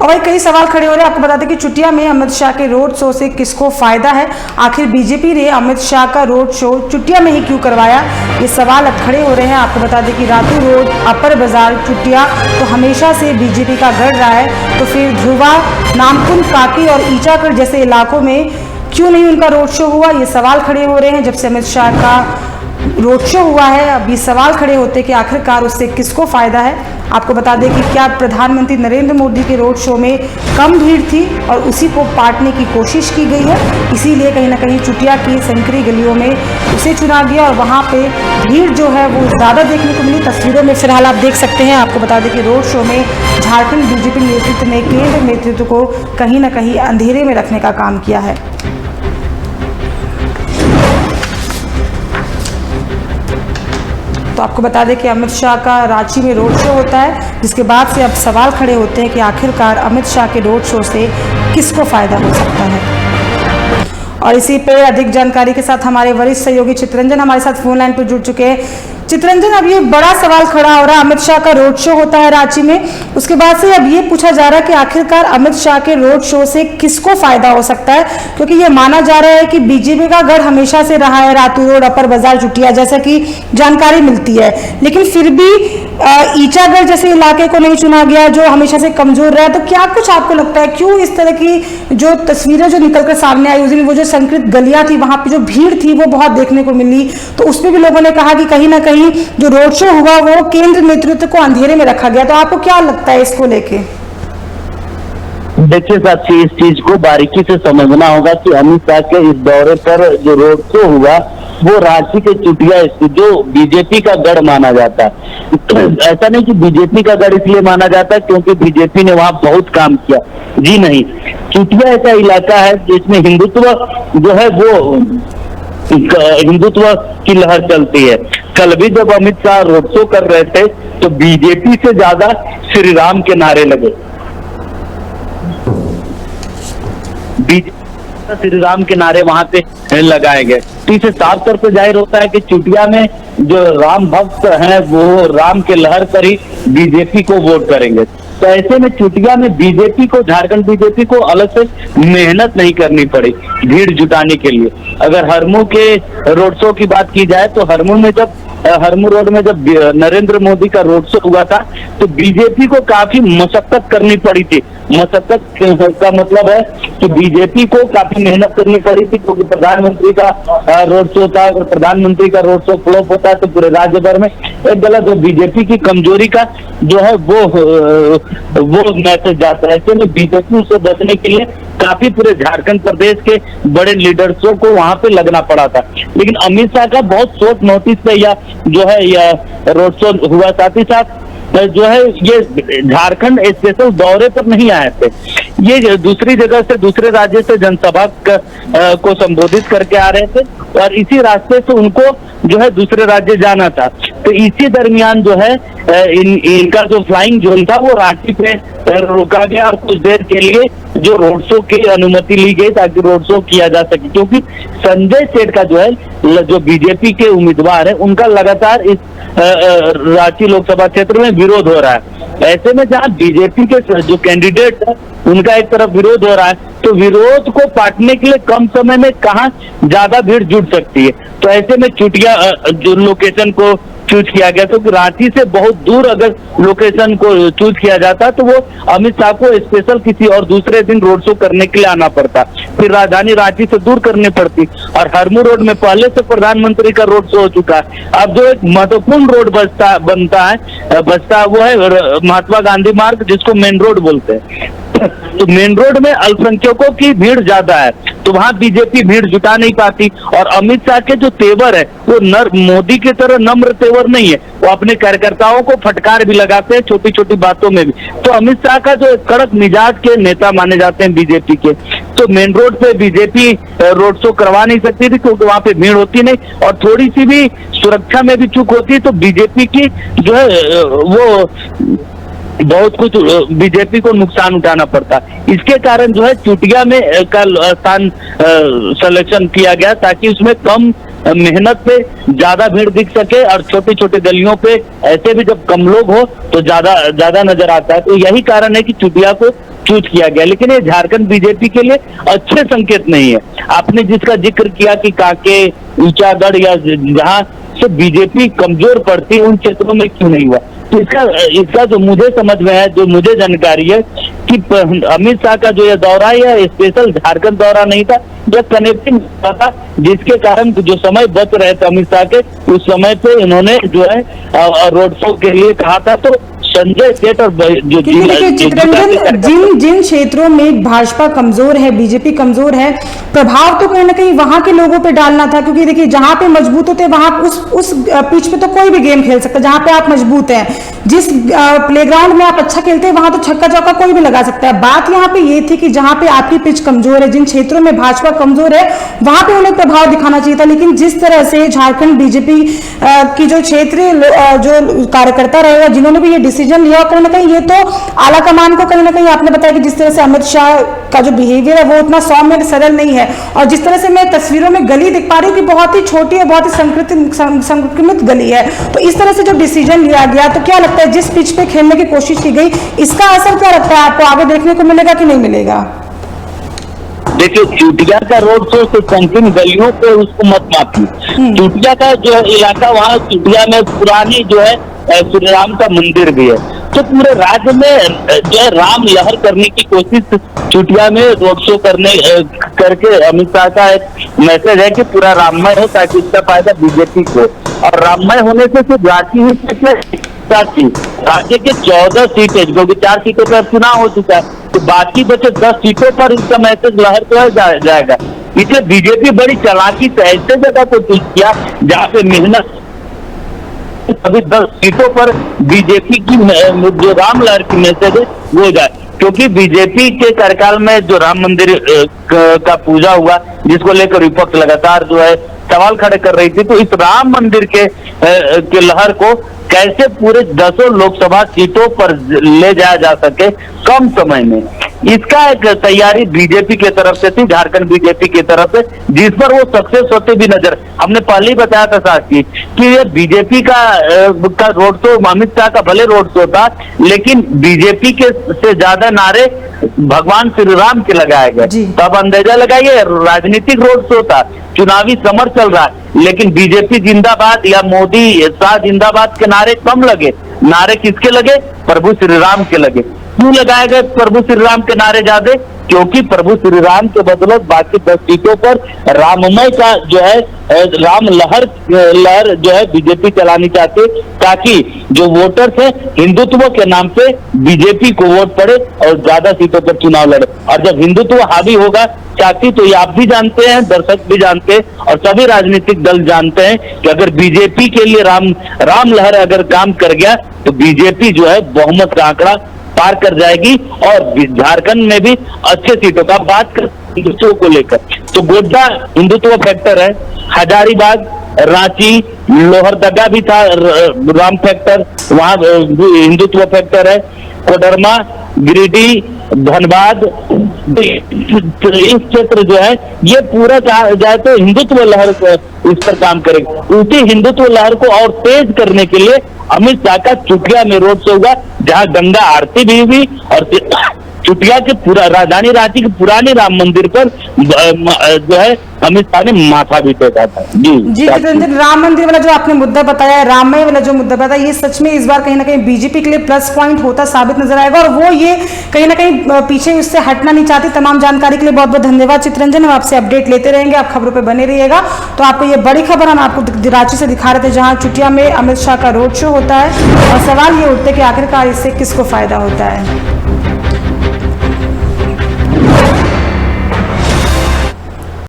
और वही कई सवाल खड़े हो रहे हैं। आपको बता दें कि चुटिया में अमित शाह के रोड शो से किसको फायदा है, आखिर बीजेपी ने अमित शाह का रोड शो चुटिया में ही क्यों करवाया, ये सवाल अब खड़े हो रहे हैं। आपको बता दें कि रातू रोड, अपर बाजार, चुटिया तो हमेशा से बीजेपी का गढ़ रहा है, तो फिर ध्रुवा, नामकुंड, काकी और ईचागढ़ जैसे इलाकों में क्यों नहीं उनका रोड शो हुआ, ये सवाल खड़े हो रहे हैं। जब से अमित शाह का रोड शो हुआ है, अब ये सवाल खड़े होते कि आखिरकार उससे किसको फायदा है। आपको बता दें कि क्या प्रधानमंत्री नरेंद्र मोदी के रोड शो में कम भीड़ थी और उसी को पाटने की कोशिश की गई है, इसीलिए कहीं ना कहीं चुटिया की संकरी गलियों में उसे चुना गया और वहाँ पे भीड़ जो है वो ज़्यादा देखने को मिली। तस्वीरों में फिलहाल आप देख सकते हैं। आपको बता दें कि रोड शो में झारखंड बीजेपी नेतृत्व ने केंद्र नेतृत्व को कहीं ना कहीं अंधेरे में रखने का काम किया है। तो आपको बता दें कि अमित शाह का रांची में रोड शो होता है, जिसके बाद से अब सवाल खड़े होते हैं कि आखिरकार अमित शाह के रोड शो से किसको फायदा हो सकता है। और इसी पे अधिक जानकारी के साथ हमारे वरिष्ठ सहयोगी चित्रंजन हमारे साथ फोन लाइन पर जुड़ चुके हैं। चित्रंजन, अब ये बड़ा सवाल खड़ा हो रहा है, अमित शाह का रोड शो होता है रांची में, उसके बाद से अब ये पूछा जा रहा है कि आखिरकार अमित शाह के रोड शो से किसको फायदा हो सकता है, क्योंकि ये माना जा रहा है कि बीजेपी का गढ़ हमेशा से रहा है रातू रोड, अपर बाजार, चुटिया, जैसा कि जानकारी मिलती है, लेकिन फिर भी ईचागढ़ जैसे इलाके को नहीं चुना गया जो हमेशा से कमजोर रहा है। तो क्या कुछ आपको लगता है क्यों इस तरह की जो तस्वीरें जो निकलकर सामने आई उस दिन, वो जो संकृत गलियां थी वहां पे जो भीड़ थी वो बहुत देखने को मिली, तो उसमें भी लोगों ने कहा कि कहीं ना कहीं जो रोड शो हुआ वो केंद्र नेतृत्व को अंधेरे में रखा गया। तो आपको क्या लगता है इसको लेके? देखिए साथी, इस चीज को बारीकी से समझना होगा कि अमित शाह के इस दौरे पर जो रोड शो हुआ वो रांची के चुटिया स्थित जो बीजेपी का गढ़ माना जाता है। ऐसा नहीं कि बीजेपी का गढ़ इसलिए माना जाता है क्योंकि बीजेपी ने वहां बहुत काम किया, जी नहीं। चुटिया ऐसा इलाका है जिसमें हिंदुत्व जो है वो हिंदुत्व की लहर चलती है। कल भी जब अमित शाह रोड शो कर रहे थे तो बीजेपी से ज्यादा श्री राम के नारे लगे, श्री राम के नारे वहां पे लगाए गए। तो इसे साफ तौर पर जाहिर होता है कि चुटिया में जो राम भक्त हैं वो राम के लहर पर ही बीजेपी को वोट करेंगे। तो ऐसे में चुटिया में बीजेपी को, झारखंड बीजेपी को अलग से मेहनत नहीं करनी पड़ी भीड़ जुटाने के लिए। अगर हरमू के रोड शो की बात की जाए तो हरमू रोड में जब नरेंद्र मोदी का रोड शो हुआ था तो बीजेपी को काफी मशक्कत करनी पड़ी थी। मशक्कत का मतलब है कि बीजेपी को काफी मेहनत करनी पड़ी थी, क्योंकि प्रधानमंत्री का रोड शो था। अगर प्रधानमंत्री का रोड शो फ्लॉप होता है तो पूरे राज्य भर में एक गलत बीजेपी की कमजोरी का जो है वो मैसेज जाता है। ऐसे में बीजेपी से बचने के लिए काफी पूरे झारखंड प्रदेश के बड़े लीडर्सों को वहां पे लगना पड़ा था। लेकिन अमित शाह का बहुत शॉर्ट नोटिस पे यह रोड शो हुआ। साथ ही साथ जो है ये झारखंड स्पेशल दौरे पर नहीं आए थे, ये दूसरी जगह से, दूसरे राज्य से जनसभा को संबोधित करके आ रहे थे और इसी रास्ते से उनको जो है दूसरे राज्य जाना था। तो इसी दरमियान जो है इनका जो फ्लाइंग जोन था वो रांची पे रोका गया और कुछ देर के लिए जो रोड शो की अनुमति ली गई ताकि रोड शो किया जा सके, क्योंकि संजय सेठ का जो है जो बीजेपी के उम्मीदवार है उनका लगातार इस रांची लोकसभा क्षेत्र में विरोध हो रहा है। ऐसे में जहां बीजेपी के जो कैंडिडेट है उनका एक तरफ विरोध हो रहा है, तो विरोध को पाटने के लिए कम समय में कहां ज्यादा भीड़ जुट सकती है। तो ऐसे में चुटिया जो लोकेशन को चूज किया गया, तो रांची से बहुत दूर अगर लोकेशन को चूज किया जाता तो वो अमित शाह को स्पेशल किसी और दूसरे दिन रोड शो करने के लिए आना पड़ता, फिर राजधानी रांची से दूर करनी पड़ती। और हरमू रोड में पहले से प्रधानमंत्री का रोड शो हो चुका है। अब जो एक महत्वपूर्ण रोड बचता है वो है महात्मा गांधी मार्ग, जिसको मेन रोड बोलते हैं। तो मेन रोड में अल्पसंख्यकों की भीड़ ज्यादा है, तो वहां बीजेपी भीड़ जुटा नहीं पाती। और अमित शाह के जो तेवर है वो मोदी की तरह नम्र तेवर नहीं है, वो अपने कार्यकर्ताओं को फटकार भी लगाते हैं छोटी छोटी बातों में भी। तो अमित शाह का जो कड़क मिजाज के नेता माने जाते हैं बीजेपी के, तो मेन रोड पे बीजेपी रोड शो करवा नहीं सकती थी क्योंकि वहां पे भीड़ होती नहीं, और थोड़ी सी भी सुरक्षा में भी चूक होती तो बीजेपी की जो है वो बहुत कुछ बीजेपी को नुकसान उठाना पड़ता। इसके कारण जो है चुटिया में कल स्थान सिलेक्शन किया गया ताकि उसमें कम मेहनत पे ज्यादा भीड़ दिख सके, और छोटे छोटे गलियों पे ऐसे भी जब कम लोग हो तो ज्यादा नजर आता है। तो यही कारण है कि चुटिया को चूज किया गया, लेकिन ये झारखंड बीजेपी के लिए अच्छे संकेत नहीं है। आपने जिसका जिक्र किया कि कांके, ऊंचागढ़ या जहां से बीजेपी कमजोर पड़ती उन क्षेत्रों में क्यों नहीं हुआ, तो इसका जो मुझे समझ में है, जो मुझे जानकारी है कि अमित शाह का जो ये दौरा है स्पेशल झारखंड दौरा नहीं था, यह कनेक्टिंग था, जिसके कारण जो समय बच रहे थे अमित शाह के, उस समय पे इन्होंने जो है रोड शो के लिए कहा था। तो संजय सेठ और जो चित्ररंजन, जिन क्षेत्रों में भाजपा कमजोर है, बीजेपी कमजोर है, प्रभाव तो कहीं ना कहीं वहां के लोगों पे डालना था, क्योंकि देखिए जहां पे मजबूत होते हैं वहां उस पिच पे तो कोई भी गेम खेल सकता है। जहां पे आप मजबूत हैं, जिस प्लेग्राउंड में आप अच्छा खेलते हैं, वहां तो छक्का चौका कोई भी लगा सकता है। बात यहाँ पे ये थी कि जहां पे आपकी पिच कमजोर है, जिन क्षेत्रों में भाजपा कमजोर है, वहां पे उन्हें प्रभाव दिखाना चाहिए था। लेकिन जिस तरह से झारखंड बीजेपी की जो क्षेत्रीय जो कार्यकर्ता रहेगा, जिन्होंने भी ये डिसीजन लिया, कहीं ना कहीं ये तो आला कमान को कहीं ना कहीं आपने बताया कि जिस तरह से अमित शाह का जो बिहेवियर है वो उतना सौम्य सरल नहीं है, और जिस तरह से मैं तस्वीरों में गली दिख पा रही हूँ कि बहुत ही छोटी है, बहुत ही संक्रमित गली है, तो इस तरह से जो डिसीजन लिया गया, तो क्या लगता है जिस पिच पे खेलने की कोशिश की गई, इसका असर क्या लगता है आपको, आगे देखने को मिलेगा कि नहीं मिलेगा? देखिए, चुटिया का रोड शो से संकीर्ण गलियों पे उसको मत मापिए। चुटिया का जो इलाका, वहाँ चुटिया में पुरानी जो है श्री राम का मंदिर भी है, तो पूरे राज्य में जो है राम लहर करने की कोशिश चुटिया में रोड शो करके अमित शाह का एक मैसेज है कि पूरा राममय हो, ताकि इसका फायदा बीजेपी को, और राममय होने से सिर्फ रांची ही राज्य के 14 सीटें, क्योंकि 4 सीटों पर चुनाव हो चुका है, तो बाकी बचे 10 सीटों पर इसका मैसेज लहर तो जाएगा। इसलिए बीजेपी बड़ी चालाकी से ऐसे जगह को चूज किया जहाँ पे मेहनत, सभी 10 सीटों पर बीजेपी की जो राम लहर की मैसेज है वो जाए, क्योंकि बीजेपी के कार्यकाल में जो राम मंदिर का पूजा हुआ, जिसको लेकर विपक्ष लगातार जो है सवाल खड़े कर रही थी, तो इस राम मंदिर के लहर को कैसे पूरे 10 लोकसभा सीटों पर ले जाया जा सके कम समय में, इसका एक तैयारी बीजेपी की तरफ से थी, झारखंड बीजेपी की तरफ से, जिस पर वो सक्सेस होते भी नजर। हमने पहले ही बताया था साथी कि ये बीजेपी का रोड शो, अमित शाह का भले रोड शो था, लेकिन बीजेपी के से ज्यादा नारे भगवान श्री राम के लगाए गए। तब अंदाजा लगाइए, राजनीतिक रोड शो था, चुनावी समर चल रहा है, लेकिन बीजेपी जिंदाबाद या मोदी शाह जिंदाबाद के नारे कम लगे। नारे किसके लगे? प्रभु श्री राम के लगे। क्यों लगाए गए प्रभु श्री राम के नारे ज्यादा? क्योंकि प्रभु श्री राम के बदौलत बाकी 10 सीटों पर राममय का जो है राम लहर जो है बीजेपी चलानी चाहती, ताकि जो वोटर्स है हिंदुत्व के नाम पे बीजेपी को वोट पड़े और ज्यादा सीटों पर चुनाव लड़े। और जब हिंदुत्व हावी होगा चाहती, तो ये आप भी जानते हैं, दर्शक भी जानते हैं, और सभी राजनीतिक दल जानते हैं कि अगर बीजेपी के लिए राम लहर अगर काम कर गया तो बीजेपी जो है बहुमत का आंकड़ा पार कर जाएगी, और झारखंड में भी अच्छे सीटों का बात कर हिंदुत्व को लेकर, तो गोड्डा हिंदुत्व फैक्टर है, हजारीबाग, रांची, लोहरदगा भी था राम फैक्टर, वहां हिंदुत्व फैक्टर है, कोडरमा, गिरिडीह, धनबाद, इस क्षेत्र जो है ये पूरा कहा जाए तो हिंदुत्व लहर इस पर काम करेगा। उसी हिंदुत्व लहर को और तेज करने के लिए अमित शाह का चुटिया में रोड शो हुआ, जहां गंगा आरती भी हुई, और चुटिया के पूरा राजधानी रांची के पुराने राम मंदिर पर जो है अमित शाह ने माथा भी टेका था। जी चित्ररंजन, राम मंदिर वाला जो आपने मुद्दा बताया, राममय वाला जो मुद्दा बताया, ये सच में इस बार कहीं ना कहीं बीजेपी के लिए प्लस पॉइंट होता साबित नजर आएगा, और वो ये कहीं ना कहीं पीछे उससे हटना नहीं चाहती। तमाम जानकारी के लिए बहुत बहुत धन्यवाद चित्ररंजन, हम आपसे अपडेट लेते रहेंगे, आप खबरों पर बने रहिएगा। तो आपको ये बड़ी खबर हम आपको रांची से दिखा रहे थे, जहाँ चुटिया में अमित शाह का रोड शो होता है, और सवाल ये उठते कि आखिरकार इससे किसको फायदा होता है।